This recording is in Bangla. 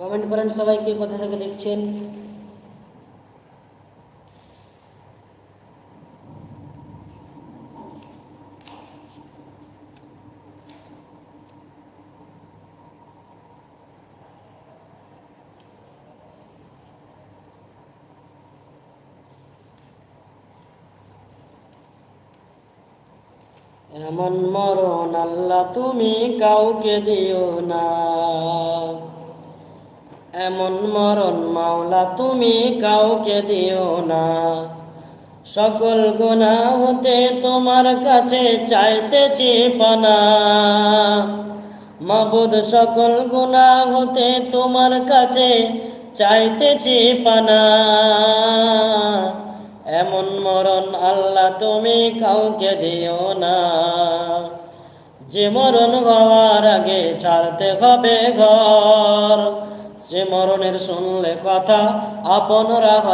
কমেন্ট করেন সবাই কে কোথা থেকে দেখছেন। এমন মরণ আল্লাহ তুমি কাউকে দিও না, এমন মরণ মাওলা তুমি কাউকে দিও না। সকল গুনাহ হতে তোমার কাছে চাইতেছি পানা, মাবুদ সকল গুনাহ হতে তোমার কাছে চাইতেছি পানা। এমন মরণ আল্লাহ তুমি কাউকে দিও না, যে মরণ হওয়ার আগে ছাড়তে হবে ঘর, সে মরণের শুনলে কথা আপনরা হয়